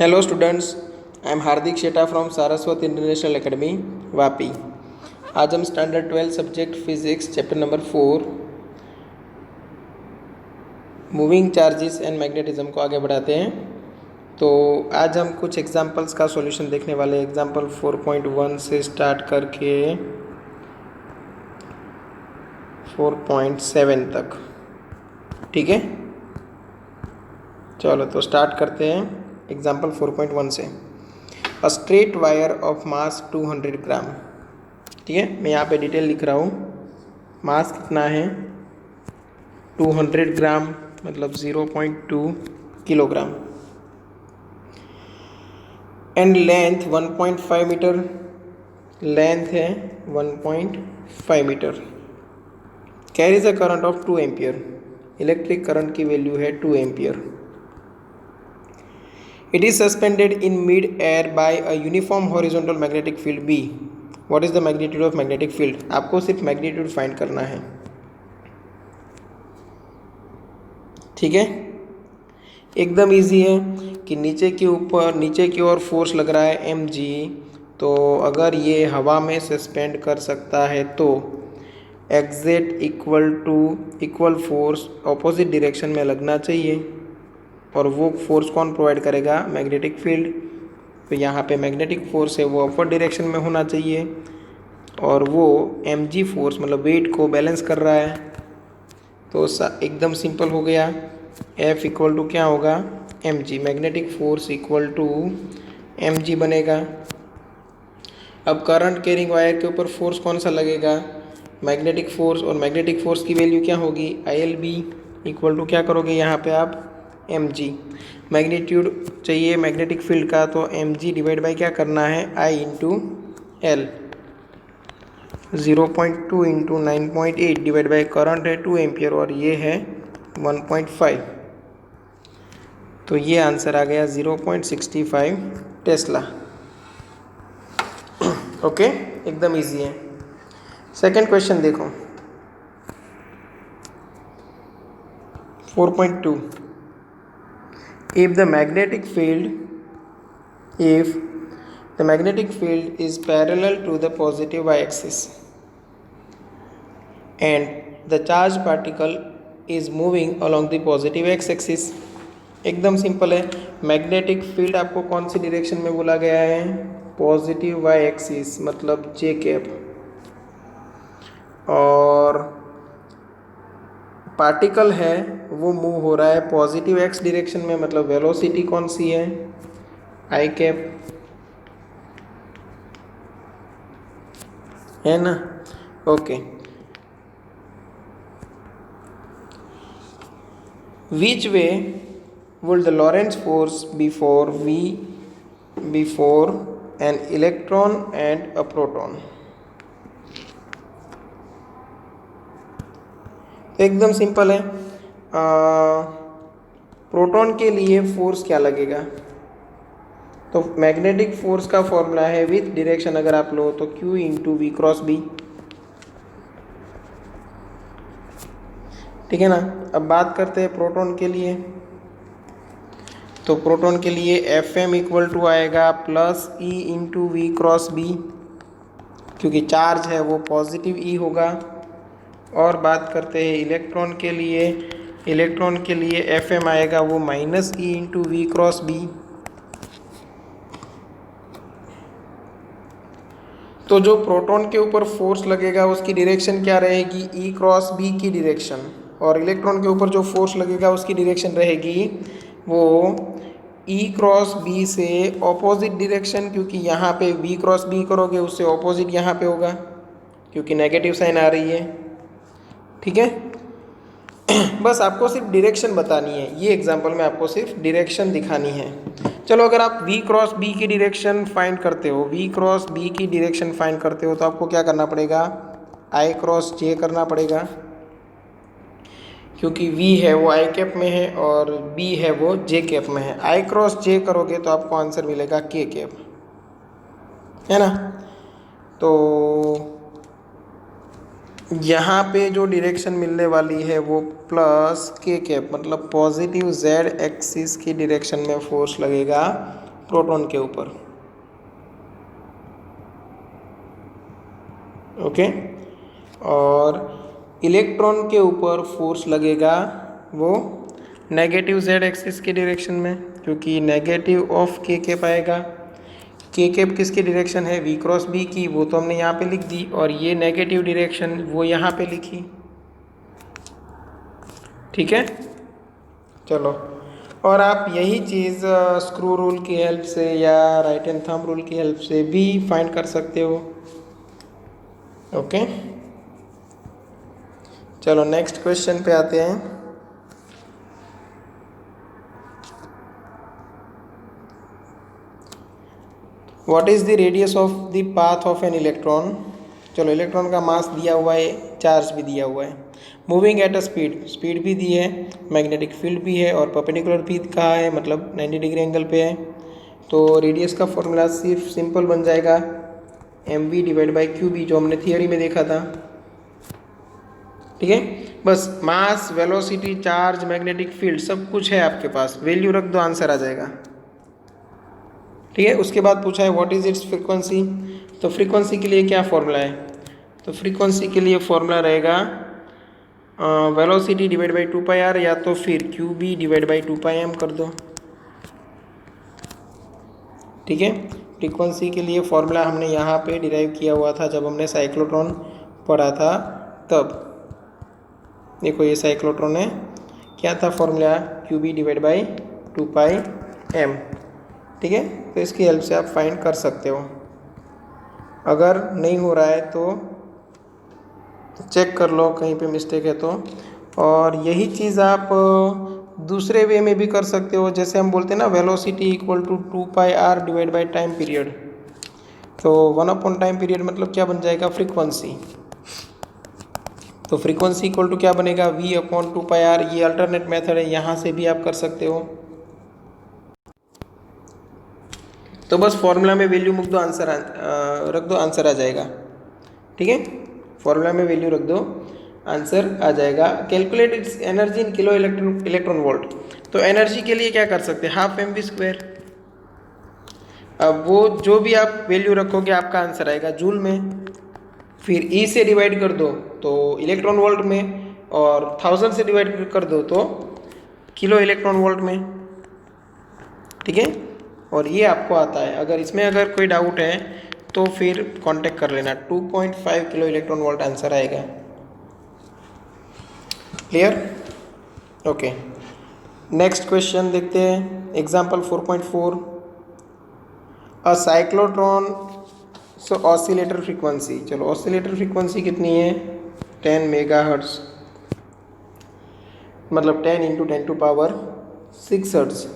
Hello students, I am Hardik Sheta from Saraswat international academy Vapi. आज हम standard 12 subject physics chapter number 4 moving charges and magnetism को आगे बढ़ाते हैं। तो आज हम कुछ एग्जांपल्स का सॉल्यूशन देखने वाले हैं। एग्जांपल 4.1 से स्टार्ट करके 4.7 तक। ठीक है, चलो तो स्टार्ट करते हैं। एग्जाम्पल 4.1 से, अ स्ट्रेट वायर ऑफ मास 200 ग्राम। ठीक है, मैं यहाँ पे डिटेल लिख रहा हूँ। मास कितना है 200 ग्राम, मतलब 0.2 kilogram, and length 1.5 metre. Length है 1.5 metre. Carries a current of 2 ampere. Electric current की वैल्यू है 2 ampere. It is suspended in mid-air by a uniform horizontal magnetic field B. What is the magnitude of magnetic field? आपको सिर्फ magnitude find करना है। ठीक है, एकदम easy है कि नीचे की ओर फोर्स लग रहा है mg। तो अगर ये हवा में सस्पेंड कर सकता है तो exact equal force opposite direction में लगना चाहिए, और वो फोर्स कौन प्रोवाइड करेगा? Magnetic field. तो यहाँ पे मैग्नेटिक फोर्स है वो अपवर्ड डायरेक्शन में होना चाहिए, और वो mg फोर्स मतलब वेट को बैलेंस कर रहा है। तो एकदम सिंपल हो गया। F इक्वल टू क्या होगा? mg। Magnetic force equal to mg बनेगा। अब करंट कैरिंग वायर के ऊपर फोर्स कौन सा लगेगा? मैग्नेटिक फोर्स, और मैग्नेटिक फोर्स की वैल्यू क्या होगी? ILB इक्वल टू क्या करोगे यहाँ पे आप? mg। मैग्नीट्यूड चाहिए मैग्नेटिक फील्ड का, तो mg डिवाइड बाई क्या करना है? I into L। 0.2 into 9.8 divide by current है 2 एम्पियर और ये है 1.5। तो ये आंसर आ गया 0.65 टेस्ला। ओके, एकदम इजी है। सेकेंड क्वेश्चन देखो, 4.2। If the magnetic field is parallel to the positive y-axis and the charged particle is moving along the positive x-axis। एकदम सिंपल है। मैग्नेटिक फील्ड आपको कौन सी डायरेक्शन में बोला गया है? पॉजिटिव वाई एक्सिस, मतलब जे कैप, और पार्टिकल है वो मूव हो रहा है पॉजिटिव एक्स डायरेक्शन में, मतलब वेलोसिटी कौन सी है? आई कैप, है ना? Okay. Which way would the Lorentz force before an electron and a proton? एकदम सिंपल है। प्रोटॉन के लिए फोर्स क्या लगेगा? तो मैग्नेटिक फोर्स का फॉर्मूला है विथ डायरेक्शन अगर आप लो तो Q into V cross B. ठीक है ना? अब बात करते हैं प्रोटॉन के लिए। तो प्रोटॉन के लिए Fm इक्वल टू आएगा plus E into V cross B, क्योंकि चार्ज है वो पॉजिटिव E होगा। और बात करते हैं इलेक्ट्रॉन के लिए Fm आएगा वो minus E into V cross B. तो जो प्रोटॉन के ऊपर फोर्स लगेगा उसकी डायरेक्शन क्या रहेगी? E क्रॉस बी की डायरेक्शन। और इलेक्ट्रॉन के ऊपर जो फोर्स लगेगा उसकी डायरेक्शन रहेगी वो E क्रॉस बी से ऑपोजिट डायरेक्शन, क्योंकि यहाँ पे V क्रॉस बी करोगे उससे ऑपोजिट यहाँ पे होगा, क्योंकि नेगेटिव साइन आ रही है। ठीक है, बस आपको सिर्फ डायरेक्शन बतानी है। ये एग्जांपल में आपको सिर्फ डायरेक्शन दिखानी है। चलो, अगर आप V क्रॉस बी की डायरेक्शन फाइंड करते हो तो आपको क्या करना पड़ेगा? I क्रॉस J करना पड़ेगा, क्योंकि V है वो I कैप में है और B है वो J कैप में है। I क्रॉस J करोगे तो आपको आंसर मिलेगा K कैप, है ना? तो यहाँ पे जो डायरेक्शन मिलने वाली है वो प्लस के कैप, मतलब पॉजिटिव जेड एक्सिस की डायरेक्शन में फोर्स लगेगा प्रोटॉन के ऊपर। ओके, और इलेक्ट्रॉन के ऊपर फोर्स लगेगा वो नेगेटिव जेड एक्सिस के डायरेक्शन में, क्योंकि नेगेटिव ऑफ के कैप आएगा। के कैप किसकी डायरेक्शन है, वी क्रॉस बी की, वो तो हमने यहाँ पे लिख दी, और ये नेगेटिव डायरेक्शन वो यहाँ पे लिखी। ठीक है, चलो, और आप यही चीज़ स्क्रू रूल की हेल्प से या राइट एंड थंब रूल की हेल्प से भी फाइंड कर सकते हो। ओके, चलो नेक्स्ट क्वेश्चन पे आते हैं। What is the radius of the path of an electron. चलो, इलेक्ट्रॉन का मास दिया हुआ है, चार्ज भी दिया हुआ है, moving at a speed, speed भी दी है, मैग्नेटिक फील्ड भी है, और परपेंडिकुलर भी कहा है, मतलब 90 डिग्री एंगल पे है। तो रेडियस का फॉर्मूला सिर्फ सिंपल बन जाएगा mv डिवाइड बाई क्यूबी, जो हमने थियोरी में देखा था। ठीक है, बस मास, वेलोसिटी, चार्ज, मैग्नेटिक फील्ड सब कुछ है आपके पास, वैल्यू रख दो, आंसर आ जाएगा। ठीक है, उसके बाद पूछा है व्हाट इज इट्स फ्रीक्वेंसी। तो फ्रीक्वेंसी के लिए क्या फॉर्मूला है, तो फ्रीक्वेंसी के लिए फॉर्मूला रहेगा वेलोसिटी डिवाइड बाई 2πr, या तो फिर क्यूबी डिवाइड बाई 2πm कर दो। ठीक है, फ्रीक्वेंसी के लिए फॉर्मूला हमने यहाँ पे डिराइव किया हुआ था जब हमने साइक्लोट्रॉन पढ़ा था तब। देखो, ये साइक्लोट्रॉन है, क्या था formula, QB divide by 2πm। ठीक है, तो इसकी हेल्प से आप फाइंड कर सकते हो। अगर नहीं हो रहा है तो चेक कर लो कहीं पे मिस्टेक है तो। और यही चीज़ आप दूसरे वे में भी कर सकते हो, जैसे हम बोलते हैं ना velocity equal to 2πr divide by time period. तो 1 टाइम पीरियड मतलब क्या बन जाएगा, फ्रीक्वेंसी। तो फ्रीक्वेंसी इक्वल टू क्या बनेगा, v/2πr। ये अल्टरनेट मेथड है, यहाँ से भी आप कर सकते हो। तो बस फॉर्मूला में वैल्यू मुक दो, आंसर रख दो, आंसर आ जाएगा। ठीक है, फॉर्मूला में वैल्यू रख दो, आंसर आ जाएगा। Calculate its energy in kilo electron volt. तो एनर्जी के लिए क्या कर सकते हैं, हाफ mv²। अब वो जो भी आप वैल्यू रखोगे आपका आंसर आएगा जूल में, फिर ई से डिवाइड कर दो तो इलेक्ट्रॉन वोल्ट में, और 1000 से डिवाइड कर दो तो किलो इलेक्ट्रॉन वोल्ट में। ठीक है, और ये आपको आता है। अगर कोई डाउट है तो फिर कांटेक्ट कर लेना। 2.5 किलो इलेक्ट्रॉन वोल्ट आंसर आएगा। Clear, okay. नेक्स्ट क्वेश्चन देखते हैं, एग्जाम्पल 4.4। अ साइक्लोट्रॉन ऑसिलेटर फ्रीक्वेंसी। चलो, ऑसिलेटर फ्रीक्वेंसी कितनी है, 10 मेगाहर्ट्ज, मतलब 10 × 10⁶ हर्ट्ज।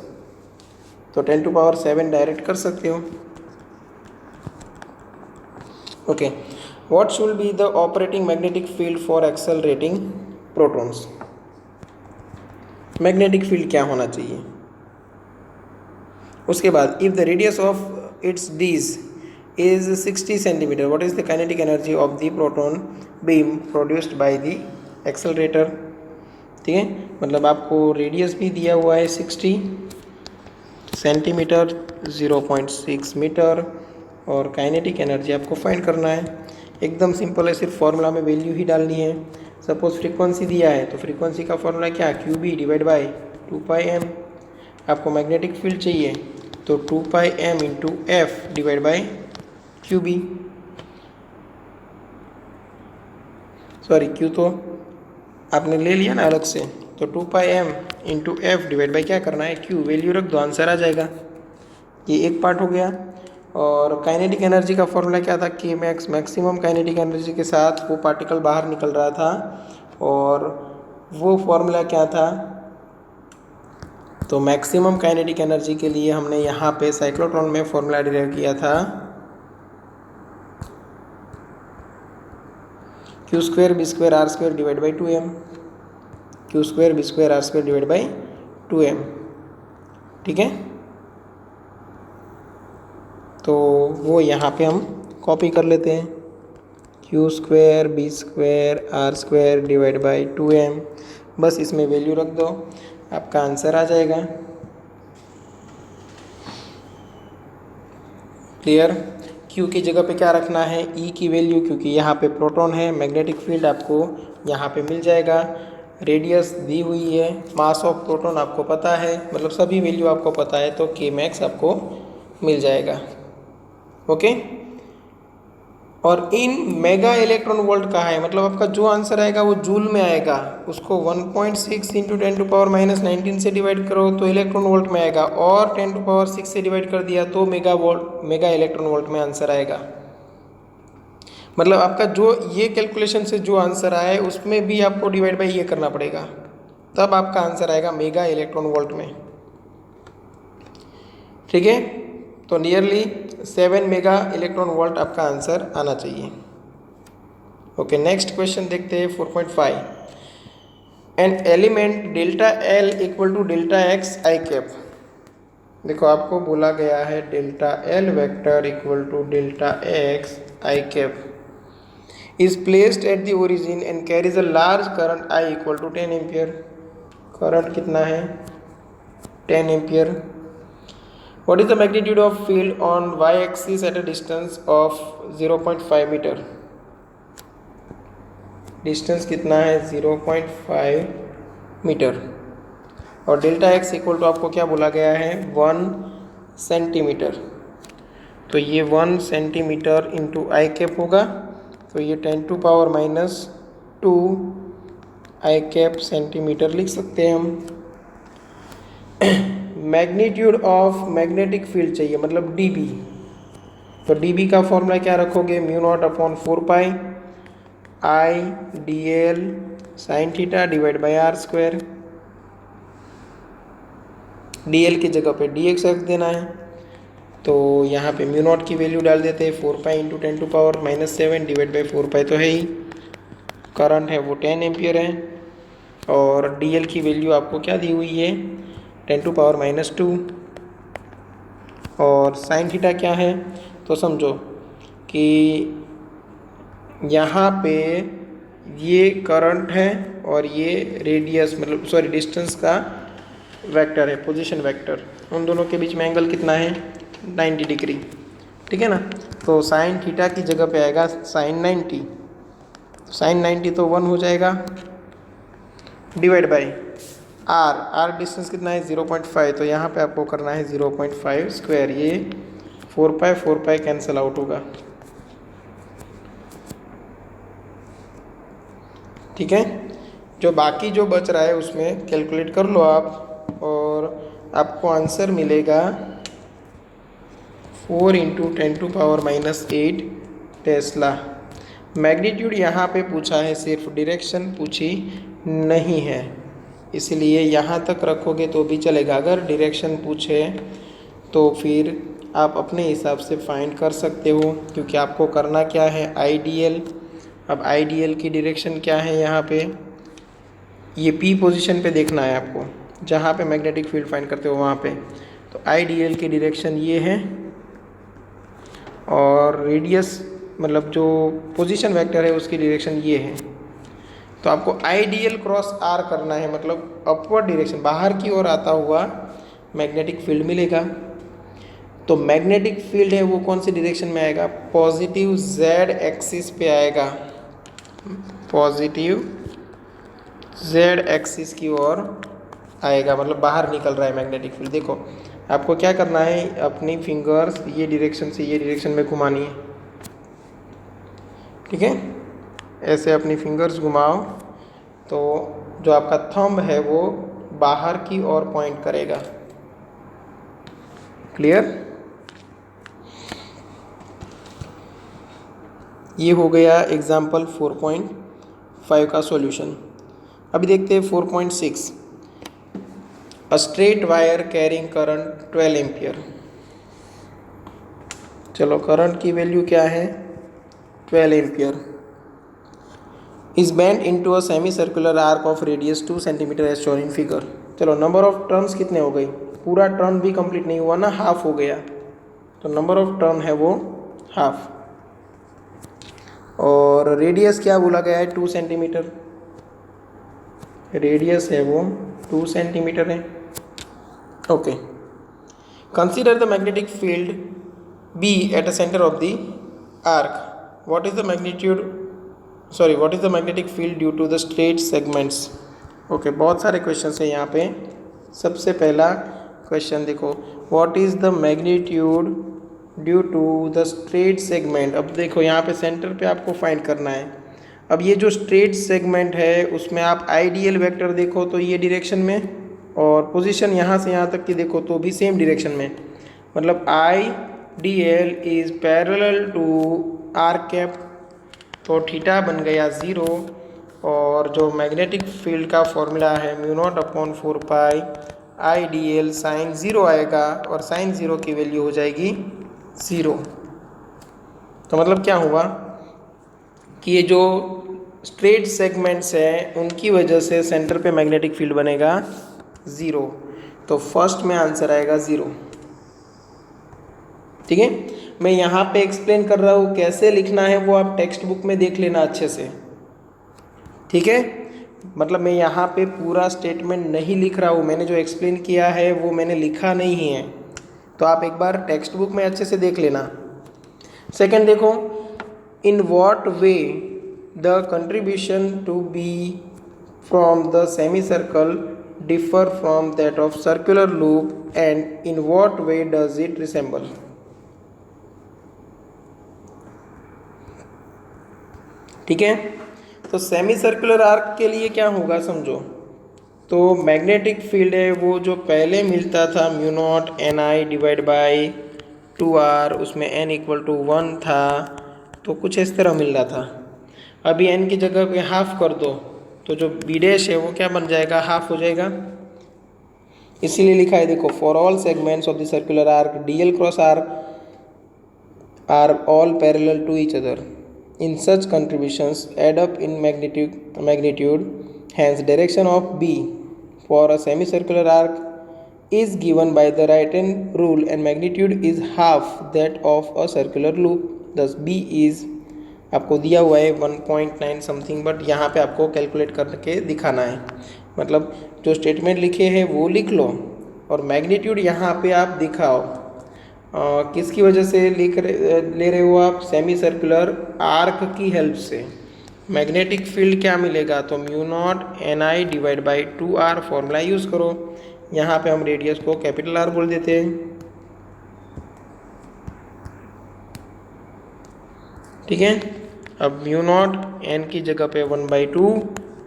तो 10⁷ डायरेक्ट कर सकते हो। Okay, what should be the operating magnetic field for accelerating protons. Magnetic field क्या होना चाहिए। उसके बाद if the radius of its dees is 60 centimetre, what is the kinetic energy of the proton beam produced by the accelerator. ठीक है, मतलब आपको radius भी दिया हुआ है 60 सेंटीमीटर, 0.6 मीटर, और काइनेटिक एनर्जी आपको फाइंड करना है। एकदम सिंपल है, सिर्फ फॉर्मूला में वैल्यू ही डालनी है। सपोज फ्रीक्वेंसी दिया है तो फ्रीक्वेंसी का फॉर्मूला क्या, क्यूबी डिवाइड बाई 2πm। आपको मैग्नेटिक फील्ड चाहिए तो 2πm × f divide by QB. Sorry, Q तो आपने ले लिया ना अलग से, तो 2πm × f डिवाइड बाई क्या करना है, क्यू। वैल्यू रख दो, आंसर आ जाएगा। ये एक पार्ट हो गया। और काइनेटिक एनर्जी का फॉर्मूला क्या था, के मैक्स, मैक्सिमम काइनेटिक एनर्जी के साथ वो पार्टिकल बाहर निकल रहा था, और वो फॉर्मूला क्या था, तो मैक्सिमम काइनेटिक एनर्जी के लिए हमने यहाँ पे साइक्लोट्रॉन में फॉर्मूला डिराइव किया था, Q² B² R² divide by 2m। Q² B² R² divide by 2m। ठीक है, तो वो यहाँ पे हम कॉपी कर लेते हैं, Q² B² R² divide by 2m। बस इसमें वैल्यू रख दो, आपका आंसर आ जाएगा। क्लियर। क्यू की जगह पे क्या रखना है, ई की वैल्यू, क्योंकि यहाँ पे प्रोटॉन है, मैग्नेटिक फील्ड आपको यहाँ पे मिल जाएगा, रेडियस दी हुई है, मास ऑफ प्रोटॉन आपको पता है, मतलब सभी वैल्यू आपको पता है, तो के मैक्स आपको मिल जाएगा। ओके। और इन मेगा इलेक्ट्रॉन वोल्ट का है, मतलब आपका जो आंसर आएगा वो जूल में आएगा, उसको 1.6 इंटू 10⁻⁻19 से डिवाइड करो तो इलेक्ट्रॉन वोल्ट में आएगा, और 10⁻6 से डिवाइड कर दिया तो मेगा इलेक्ट्रॉन वोल्ट में आंसर आएगा। मतलब आपका जो ये कैलकुलेशन से जो आंसर आए उसमें भी आपको डिवाइड बाई ये करना पड़ेगा, तब आपका आंसर आएगा मेगा इलेक्ट्रॉन वोल्ट में। ठीक है, तो नियरली 7 मेगा इलेक्ट्रॉन वोल्ट आपका आंसर आना चाहिए। ओके, नेक्स्ट क्वेश्चन देखते हैं 4.5। An element delta L equal to delta X I cap. देखो आपको बोला गया है delta L vector equal to delta X I cap is placed at the origin and carries a large current I equal to 10 ampere. Current कितना है, 10 ampere. What is the magnitude of field on y axis at a distance of 0.5 metre. Distance कितना है, 0.5 metre. और delta x equal to आपको क्या बोला गया है, 1 सेंटीमीटर। तो ये 1 सेंटीमीटर इंटू आई कैप होगा, तो ये 10⁻⁻2 आई कैप सेंटीमीटर लिख सकते हैं हम। मैग्नीट्यूड ऑफ मैग्नेटिक फील्ड चाहिए, मतलब डीबी। तो डीबी का फॉर्मूला क्या रखोगे, μ0/4π I D L sine theta divide by R square. D L की जगह पे डी एक्स रख देना है, तो यहाँ पे μ0 की वैल्यू डाल देते हैं, 4π इंटू 10⁻⁻7 डिवाइड बाई 4π तो है ही। करंट है वो 10 एम्पियर है, और डी एल की वैल्यू आपको क्या दी हुई है, 10⁻⁻2। और साइन थीटा क्या है, तो समझो कि यहाँ पे ये करंट है और ये रेडियस मतलब सॉरी डिस्टेंस का वेक्टर है, पोजीशन वेक्टर। उन दोनों के बीच में एंगल कितना है, 90 डिग्री। ठीक है ना, तो साइन थीटा की जगह पे आएगा साइन 90। साइन 90 तो 1 हो जाएगा, डिवाइड बाई आर डिस्टेंस कितना है, 0.5। तो यहाँ पे आपको करना है 0.5 स्क्वायर। ये 4π कैंसिल आउट होगा। ठीक है, जो बाकी जो बच रहा है उसमें कैलकुलेट कर लो आप, और आपको आंसर मिलेगा 4 इंटू 10⁻⁻8 टेस्ला। मैग्नीट्यूड यहाँ पे पूछा है, सिर्फ डायरेक्शन पूछी नहीं है, इसलिए यहाँ तक रखोगे तो भी चलेगा। अगर डायरेक्शन पूछे तो फिर आप अपने हिसाब से फाइंड कर सकते हो, क्योंकि आपको करना क्या है, आइडियल। अब आइडियल की डायरेक्शन क्या है, यहाँ पे ये पी पोजीशन पे देखना है आपको, जहाँ पे मैग्नेटिक फील्ड फाइंड करते हो वहाँ पे। तो आइडियल की डायरेक्शन ये है, और रेडियस मतलब जो पोजीशन वेक्टर है उसकी डायरेक्शन ये है। तो आपको आइडियल क्रॉस आर करना है, मतलब अपवर्ड डायरेक्शन, बाहर की ओर आता हुआ मैग्नेटिक फील्ड मिलेगा। तो मैग्नेटिक फील्ड है वो कौन सी डायरेक्शन में आएगा, पॉजिटिव जेड एक्सिस पे आएगा, पॉजिटिव जेड एक्सिस की ओर आएगा, मतलब बाहर निकल रहा है मैग्नेटिक फील्ड। देखो आपको क्या करना है, अपनी फिंगर्स ये डायरेक्शन से ये डायरेक्शन में घुमानी है। ठीक है, ऐसे अपनी फिंगर्स घुमाओ तो जो आपका थंब है वो बाहर की ओर पॉइंट करेगा। क्लियर, ये हो गया एग्जाम्पल 4.5 का सॉल्यूशन। अभी देखते हैं 4.6। A straight wire carrying current 12 ampere. चलो करंट की वैल्यू क्या है, 12 ampere. Is bend into a semi circular arc of radius 2 centimetre as shown in figure. चलो नंबर ऑफ टर्न्स कितने हो गई, पूरा टर्न भी कंप्लीट नहीं हुआ ना, हाफ हो गया, तो नंबर ऑफ टर्न है वो हाफ। और रेडियस क्या बोला गया है, 2 सेंटीमीटर, रेडियस है वो 2 सेंटीमीटर है। Okay, consider the magnetic field B at a center of the arc. What is the magnetic field due to the straight segments? Okay बहुत सारे क्वेश्चन है यहाँ पे। सबसे पहला क्वेश्चन देखो, what is the magnitude due to the straight segment. अब देखो यहाँ पे सेंटर पे आपको फाइंड करना है। अब ये जो स्ट्रेट सेगमेंट है उसमें आप आइडियल वेक्टर देखो तो ये डायरेक्शन में, और पोजीशन यहाँ से यहाँ तक की देखो तो भी सेम डायरेक्शन में, मतलब IDL is parallel to R cap, तो थीटा बन गया 0। और जो मैग्नेटिक फील्ड का फॉर्मूला है μ0/4 IDL साइन 0 आएगा, और साइन 0 की वैल्यू हो जाएगी 0। तो मतलब क्या हुआ कि ये जो स्ट्रेट सेगमेंट्स हैं उनकी वजह से सेंटर पे मैग्नेटिक फील्ड बनेगा 0। तो फर्स्ट में आंसर आएगा 0। ठीक है, मैं यहाँ पे एक्सप्लेन कर रहा हूँ, कैसे लिखना है वो आप टेक्स्ट बुक में देख लेना अच्छे से। ठीक है, मतलब मैं यहाँ पे पूरा स्टेटमेंट नहीं लिख रहा हूँ, मैंने जो एक्सप्लेन किया है वो मैंने लिखा नहीं है, तो आप एक बार टेक्स्ट बुक में अच्छे से देख लेना। सेकंड देखो, in what way the contribution to B from the semi circle differ from that of circular loop and in what way does it resemble. ठीक है, तो सेमी सर्कुलर आर्क के लिए क्या होगा समझो, तो मैग्नेटिक फील्ड है वो जो पहले मिलता था μ0 NI डिवाइड बाई 2R, उसमें n इक्वल टू 1 था, तो कुछ इस तरह मिल रहा था। अभी n की जगह पे हाफ कर दो तो जो b डैश है वो क्या बन जाएगा, हाफ हो जाएगा। इसीलिए लिखा है देखो, for all segments of the circular arc DL cross R are all parallel to each other in such contributions add up in magnitude, hence direction of B for a semicircular arc is given by the right hand rule and magnitude is half that of a circular loop, thus B is आपको दिया हुआ है 1.9 something, but यहाँ पे आपको calculate करके दिखाना है। मतलब जो स्टेटमेंट लिखे हैं वो लिख लो और मैग्नीट्यूड यहाँ पे आप दिखाओ। किसकी वजह से ले रहे हो आप, सेमी सर्कुलर आर्क की हेल्प से। मैग्नेटिक फील्ड क्या मिलेगा, तो μ0 NI divide by 2R formula use करो। यहाँ पे हम रेडियस को कैपिटल R बोल देते हैं। ठीक है, अब μ0 N की जगह पे 1/2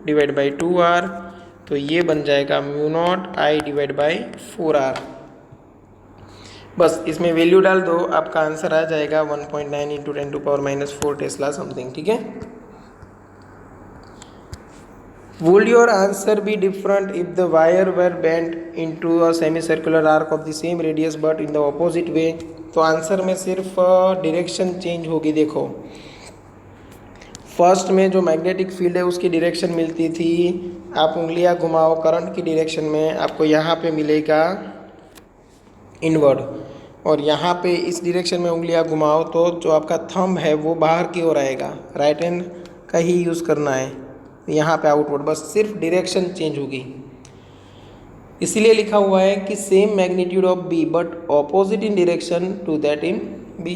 डिवाइड बाई 2R, तो ये बन जाएगा μ0 I डिवाइड बाई 4R। बस इसमें वैल्यू डाल दो, आपका आंसर आ जाएगा 1.9 इंटू 10⁻⁴ टेस्ला समथिंग। ठीक है, would your answer be different if the wire were bent into a semi circular arc of the same radius but in the opposite way. तो answer में सिर्फ डायरेक्शन चेंज होगी। देखो first में जो magnetic field है उसकी डायरेक्शन मिलती थी, आप उंगलियां घुमाओ करंट की डायरेक्शन में, आपको यहाँ पे मिलेगा इनवर्ड, और यहाँ पे इस डायरेक्शन में उंगलियां घुमाओ तो जो आपका थंब है वो बाहर की ओर आएगा, राइट हैंड का ही यूज़ करना है, यहाँ पे आउटवर्ड, बस सिर्फ डायरेक्शन चेंज होगी। इसीलिए लिखा हुआ है कि same magnitude of B but opposite in direction to that in B.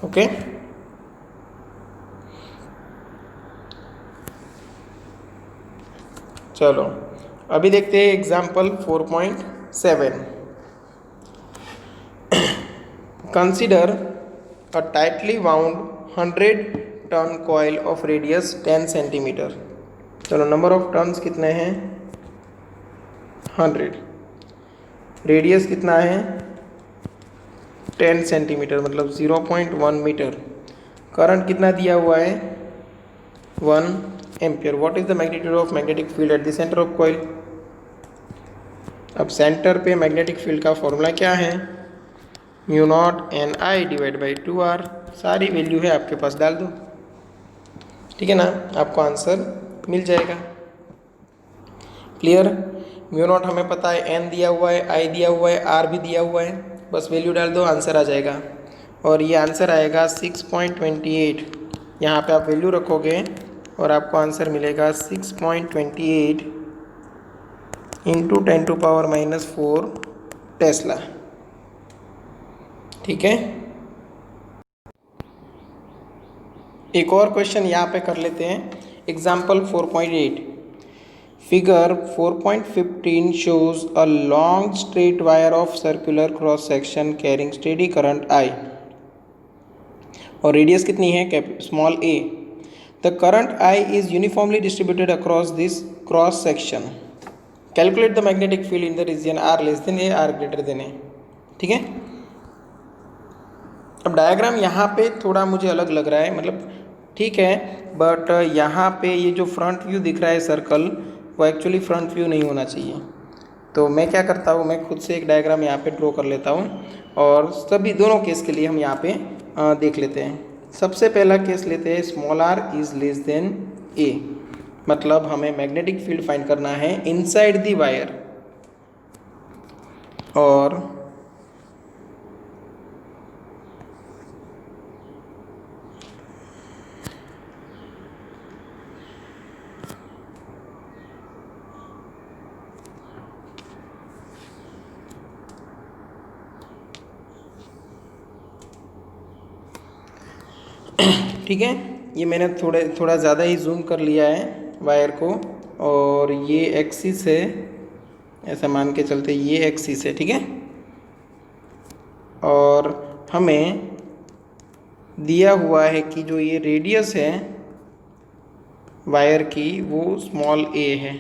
Okay, चलो अभी देखते हैं example 4.7। Consider a tightly wound 100 turn coil of radius 10 centimetre. चलो नंबर ऑफ टर्न्स कितने हैं, 100, रेडियस कितना है 10 सेंटीमीटर मतलब 0.1 मीटर, करंट कितना दिया हुआ है 1 ampere. What is the magnitude of magnetic field at the centre of coil. अब सेंटर पे मैग्नेटिक फील्ड का फॉर्मूला क्या है, μ0 NI डिवाइड बाई 2R, सारी वैल्यू है आपके पास, डाल दो। ठीक है ना, आपको आंसर मिल जाएगा। क्लियर, μ0 हमें पता है, n दिया हुआ है, I दिया हुआ है, R भी दिया हुआ है, बस वैल्यू डाल दो, आंसर आ जाएगा। और ये आंसर आएगा 6.28। यहाँ पे आप वैल्यू रखोगे और आपको आंसर मिलेगा 6.28 इंटू 10⁻⁴ टेस्ला। ठीक है, एक और क्वेश्चन यहाँ पे कर लेते हैं। Example 4.8, figure 4.15 shows a long straight wire of circular cross section carrying steady current I और रेडियस कितनी है small a। The current I is uniformly distributed across this cross section. Calculate the magnetic field in the region R less than A, R greater than A। ठीक है, अब diagram यहाँ पे थोड़ा मुझे अलग लग रहा है, मतलब ठीक है, बट यहाँ पे ये जो फ्रंट व्यू दिख रहा है सर्कल, वो एक्चुअली फ्रंट व्यू नहीं होना चाहिए। तो मैं क्या करता हूँ, मैं खुद से एक डायग्राम यहाँ पे ड्रॉ कर लेता हूँ और सभी दोनों केस के लिए हम यहाँ पे देख लेते हैं। सबसे पहला केस लेते हैं, small r is less than a, मतलब हमें मैग्नेटिक फील्ड फाइंड करना है इनसाइड द वायर। और ठीक है, ये मैंने थोड़ा ज़्यादा ही जूम कर लिया है वायर को, और ये एक्सिस है, ऐसा मान के चलते ये एक्सिस है। ठीक है, और हमें दिया हुआ है कि जो ये रेडियस है वायर की वो स्मॉल a है,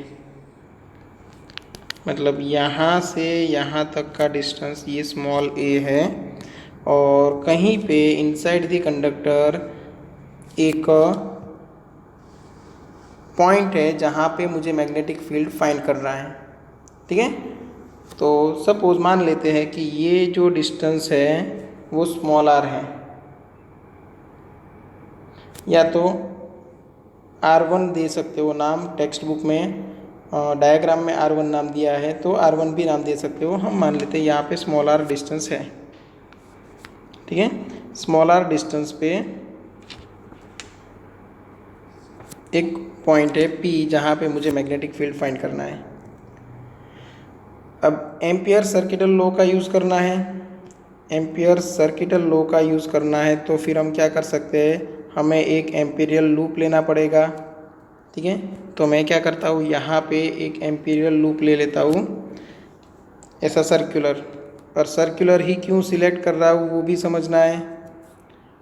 मतलब यहाँ से यहाँ तक का डिस्टेंस ये स्मॉल a है। और कहीं पे इनसाइड द कंडक्टर एक पॉइंट है जहाँ पे मुझे मैग्नेटिक फील्ड फाइंड करना है। ठीक है, तो सपोज मान लेते हैं कि ये जो डिस्टेंस है वो स्मॉल r है, या तो r1 दे सकते हो नाम, टेक्स्ट बुक में डायग्राम में r1 नाम दिया है तो r1 भी नाम दे सकते हो। हम मान लेते हैं यहाँ पे स्मॉल r डिस्टेंस है। ठीक है, स्मॉल r डिस्टेंस पे एक पॉइंट है P जहाँ पे मुझे मैग्नेटिक फील्ड फाइंड करना है। अब एम्पियर सर्किटल लॉ का यूज़ करना है, एम्पियर सर्किटल लॉ का यूज़ करना है तो फिर हम क्या कर सकते हैं, हमें एक एम्पीरियल लूप लेना पड़ेगा। ठीक है, तो मैं क्या करता हूँ, यहाँ पे एक एम्पीरियल लूप ले लेता हूँ ऐसा सर्कुलर, और सर्कुलर ही क्यों सिलेक्ट कर रहा हूँ वो भी समझना है।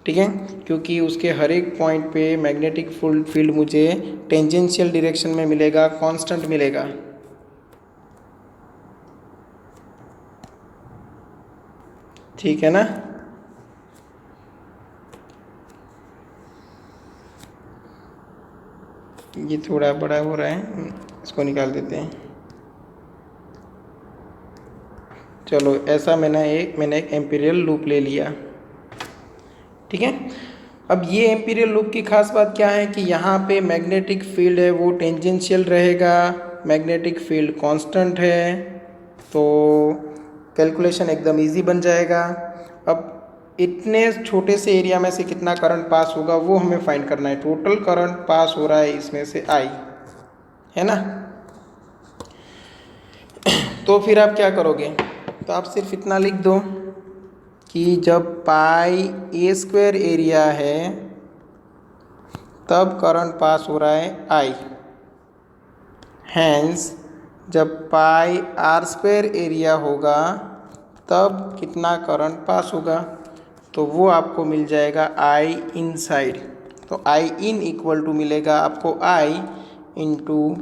ठीक है, क्योंकि उसके हर एक पॉइंट पे मैग्नेटिक फील्ड मुझे टेंजेंशियल डायरेक्शन में मिलेगा, कांस्टेंट मिलेगा। ठीक है ना, ये थोड़ा बड़ा हो रहा है, इसको निकाल देते हैं। चलो, ऐसा मैंने एक एम्पीरियल लूप ले लिया। ठीक है, अब ये एम्पीरियल लूप की खास बात क्या है कि यहाँ पे मैग्नेटिक फील्ड है वो टेंजेंशियल रहेगा, मैग्नेटिक फील्ड कांस्टेंट है, तो कैलकुलेशन एकदम इजी बन जाएगा। अब इतने छोटे से एरिया में से कितना करंट पास होगा वो हमें फाइंड करना है। टोटल करंट पास हो रहा है इसमें से I, है ना। तो फिर आप क्या करोगे, तो आप सिर्फ इतना लिख दो कि जब पाई a² एरिया है तब करंट पास हो रहा है I, हैंस जब पाई r² एरिया होगा तब कितना करंट पास होगा, तो वो आपको मिल जाएगा I इनसाइड। तो I इन इक्वल टू मिलेगा आपको I into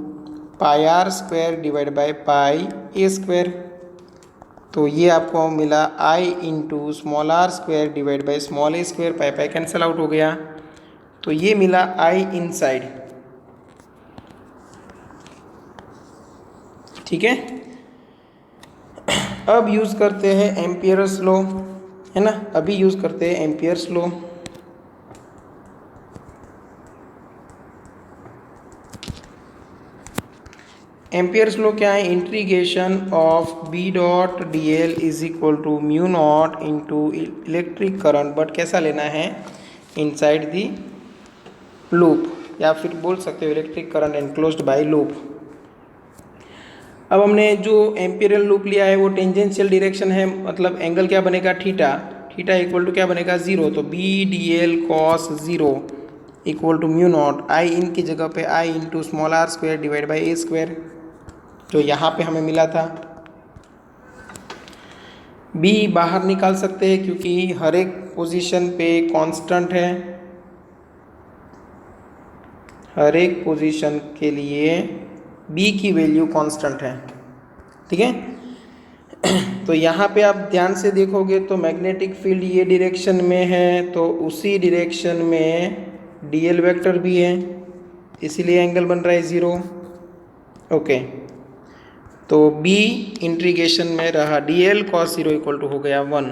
pi r² divide by pi a²। तो ये आपको मिला I into small r² divide by small a², pi pi cancel out हो गया, तो ये मिला I इनसाइड। ठीक है, अब यूज़ करते हैं एम्पियर्स लॉ, है ना, अभी यूज़ करते हैं एम्पियर्स लॉ। एम्पियर्स लॉ क्या है, integration of B dot D L is equal to mu naught into electric current, but कैसा लेना है, इनसाइड दी लूप, या फिर बोल सकते हो electric current enclosed bye loop. अब हमने जो एम्पिरियल लूप लिया है वो टेंजेंशियल डायरेक्शन है, मतलब एंगल क्या बनेगा, थीटा, थीटा इक्वल टू क्या बनेगा 0, तो B D L cos 0 equal to mu naught I in की जगह पे I into small R square divide by A square, जो यहाँ पे हमें मिला था। बी बाहर निकाल सकते हैं क्योंकि हर एक पोजीशन पे कांस्टेंट है, हर एक पोजीशन के लिए बी की वैल्यू कांस्टेंट है, ठीक है। तो यहाँ पे आप ध्यान से देखोगे तो मैग्नेटिक फील्ड ये डायरेक्शन में है, तो उसी डायरेक्शन में डीएल वेक्टर भी है, इसीलिए एंगल बन रहा है 0। ओके, तो बी इंटीग्रेशन में रहा डीएल कॉस 0 इक्वल टू हो गया 1,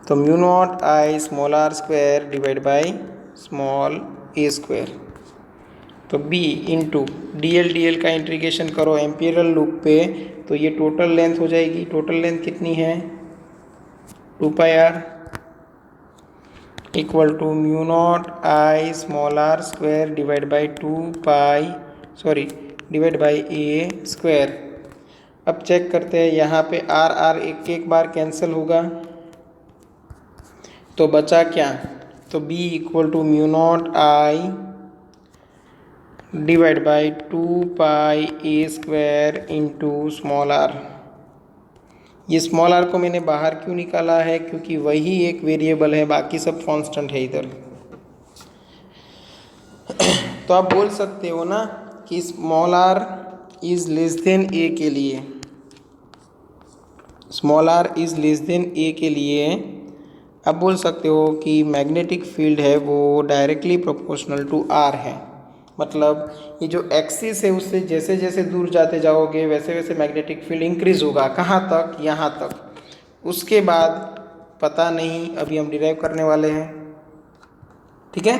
तो mu naught I small R square divide by small A square. तो b इंटू डी एल का इंटीग्रेशन करो एम्पियरल लूप पे, तो ये टोटल लेंथ हो जाएगी। टोटल लेंथ कितनी है 2πr equal to mu naught I small R square divide by A square. अब चेक करते हैं, यहाँ पे आर आर एक एक बार कैंसिल होगा, तो बचा क्या, तो b equal to mu naught I divide by 2π A square into small R. ये स्मॉल आर को मैंने बाहर क्यों निकाला है, क्योंकि वही एक वेरिएबल है, बाकी सब कांस्टेंट है इधर। तो आप बोल सकते हो ना कि small R is less than A के लिए, small R is less than A के लिए आप बोल सकते हो कि मैग्नेटिक फील्ड है वो डायरेक्टली प्रोपोर्शनल टू आर है। मतलब ये जो एक्सिस है उससे जैसे जैसे दूर जाते जाओगे वैसे वैसे मैग्नेटिक फील्ड इंक्रीज होगा, कहाँ तक, यहाँ तक। उसके बाद पता नहीं, अभी हम डिराइव करने वाले हैं, ठीक है।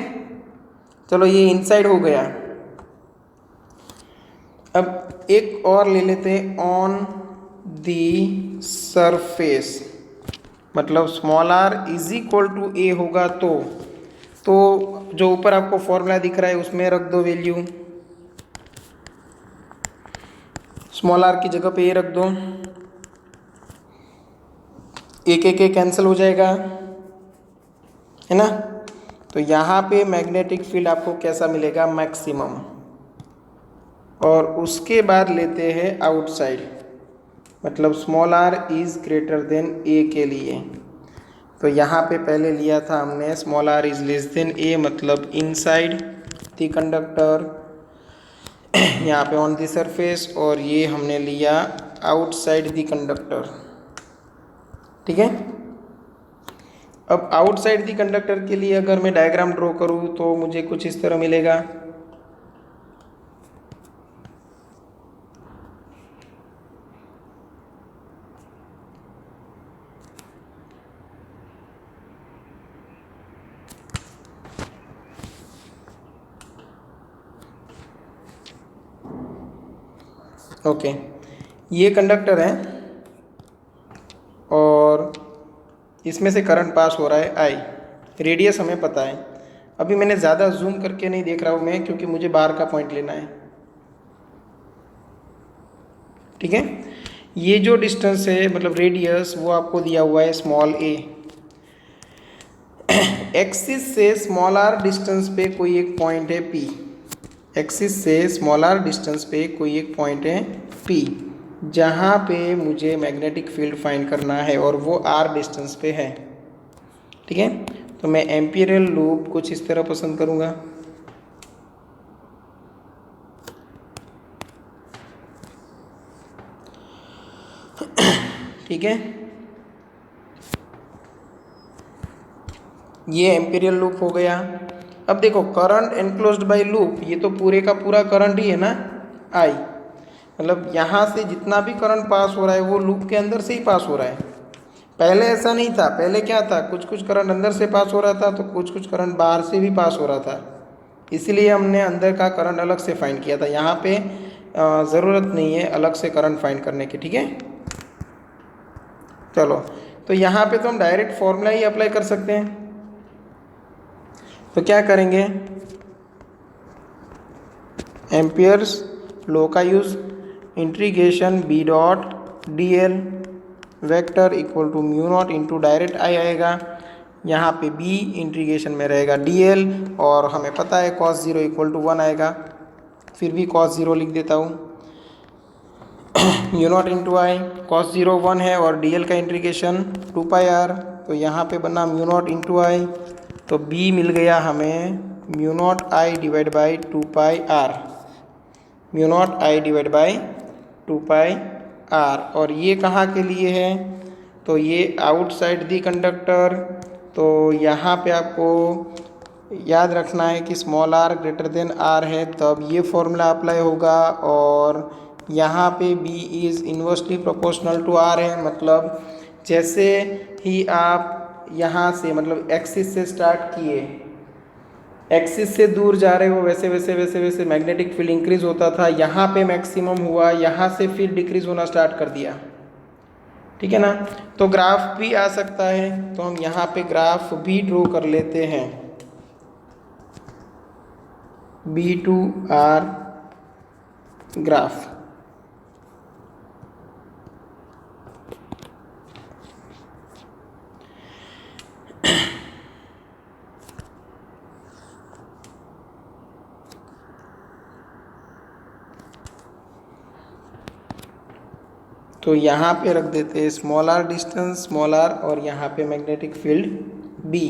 चलो ये इनसाइड हो गया। अब एक और ले लेते हैं, ऑन दी सरफेस, मतलब small R is equal to A होगा तो जो ऊपर आपको फॉर्मूला दिख रहा है उसमें रख दो वैल्यू, स्मॉल आर की जगह पे ए रख दो, एक एक कैंसिल हो जाएगा, है ना। तो यहाँ पे मैग्नेटिक फील्ड आपको कैसा मिलेगा, मैक्सिमम। और उसके बाद लेते हैं आउटसाइड, मतलब small R is greater than A के लिए। तो यहाँ पे पहले लिया था हमने small R is less than A, मतलब इनसाइड द कंडक्टर, यहाँ पे ऑन द सरफेस, और ये हमने लिया आउटसाइड द कंडक्टर, ठीक है। अब आउटसाइड द कंडक्टर के लिए अगर मैं डायग्राम ड्रॉ करूँ तो मुझे कुछ इस तरह मिलेगा। ओके, ये कंडक्टर है और इसमें से करंट पास हो रहा है आई, रेडियस हमें पता है। अभी मैंने ज़्यादा जूम करके नहीं देख रहा हूँ मैं, क्योंकि मुझे बाहर का पॉइंट लेना है, ठीक है। ये जो डिस्टेंस है मतलब रेडियस, वो आपको दिया हुआ है स्मॉल ए। एक्सिस से स्मॉल आर डिस्टेंस पे कोई एक पॉइंट है पी, एक्सिस से स्मॉल आर डिस्टेंस पे कोई एक पॉइंट है पी, जहाँ पे मुझे मैग्नेटिक फील्ड फाइंड करना है और वो आर डिस्टेंस पे है, ठीक है। तो मैं एम्पियरल लूप कुछ इस तरह पसंद करूँगा, ठीक है। ये एम्पिरियल लूप हो गया। अब देखो करंट एनक्लोज्ड बाय लूप, ये तो पूरे का पूरा करंट ही है ना आई, मतलब यहाँ से जितना भी करंट पास हो रहा है वो लूप के अंदर से ही पास हो रहा है। पहले ऐसा नहीं था, पहले क्या था, कुछ कुछ करंट अंदर से पास हो रहा था तो कुछ कुछ करंट बाहर से भी पास हो रहा था, इसलिए हमने अंदर का करंट अलग से फाइंड किया था। यहाँ पे ज़रूरत नहीं है अलग से करंट फाइंड करने की, ठीक है। चलो, तो यहाँ पे तो हम डायरेक्ट फॉर्मूला ही अप्लाई कर सकते हैं। तो क्या करेंगे, एम्पियर्स लॉ का use, integration B dot D L vector equal to mu naught into direct I आएगा, यहाँ पे b इंटीग्रेशन में रहेगा dl, और हमें पता है cos 0 इक्वल टू 1 आएगा, फिर भी cos 0 लिख देता हूँ। म्यू नॉट इंटू आई, cos 0 1 है और dl का इंटीग्रेशन 2 पाई r, तो यहाँ पे बना म्यू नॉट इंटू आई, तो b मिल गया हमें mu naught I divide by 2 pi r, mu naught I divide by 2 pi r। और ये कहाँ के लिए है, तो ये आउटसाइड दी कंडक्टर, तो यहाँ पे आपको याद रखना है कि small r greater than r है तब ये फॉर्मूला अप्लाई होगा, और यहाँ पे b is inversely proportional to r है, मतलब जैसे ही आप यहाँ से मतलब एक्सिस से स्टार्ट किए, एक्सिस से दूर जा रहे हो वैसे वैसे वैसे वैसे मैग्नेटिक फील्ड इंक्रीज होता था, यहाँ पे मैक्सिमम हुआ, यहाँ से फिर डिक्रीज होना स्टार्ट कर दिया, ठीक है ना। तो ग्राफ भी आ सकता है, तो हम यहाँ पे ग्राफ भी ड्रॉ कर लेते हैं, B2R ग्राफ। तो यहाँ पे रख देते हैं small r distance, small r, और यहाँ पे magnetic field B।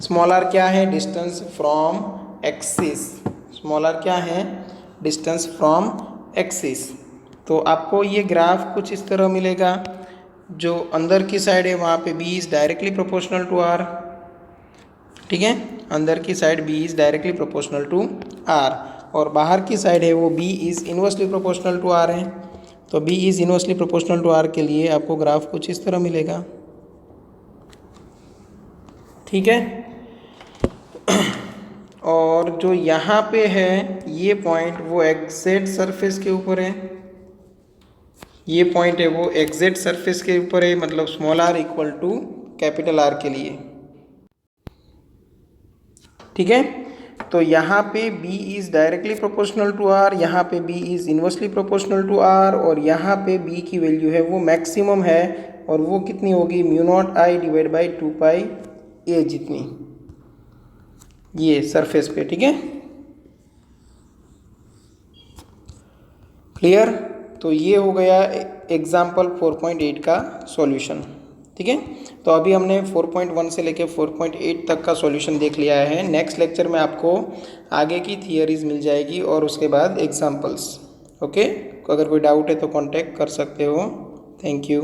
Small r क्या है, distance from axis, small r क्या है, डिस्टेंस फ्रॉम एक्सिस। तो आपको ये ग्राफ कुछ इस तरह मिलेगा, जो अंदर की साइड है वहाँ पे B is directly proportional to R, ठीक है, अंदर की side B is directly proportional to R, और बाहर की साइड है वो B is inversely proportional to R है। तो B is inversely proportional to R के लिए आपको ग्राफ कुछ इस तरह मिलेगा, ठीक है। और जो यहाँ पे है ये पॉइंट वो एग्जैक्ट सरफेस के ऊपर है, ये पॉइंट है वो एग्जैक्ट सरफेस के ऊपर है, मतलब small r equal to capital R के लिए, ठीक है। तो यहाँ पे B is directly proportional to R, यहाँ पे B is inversely proportional to R, और यहाँ पे B की वैल्यू है वो मैक्सिमम है, और वो कितनी होगी, mu naught I divide by 2 pi a जितनी, ये सरफेस पे, ठीक है, क्लियर। तो ये हो गया एग्जाम्पल 4.8 का सॉल्यूशन, ठीक है। तो अभी हमने 4.1 से लेके 4.8 तक का सॉल्यूशन देख लिया है। नेक्स्ट लेक्चर में आपको आगे की थियरीज मिल जाएगी और उसके बाद एग्जाम्पल्स, ओके। अगर कोई डाउट है तो कांटेक्ट कर सकते हो। Thank you.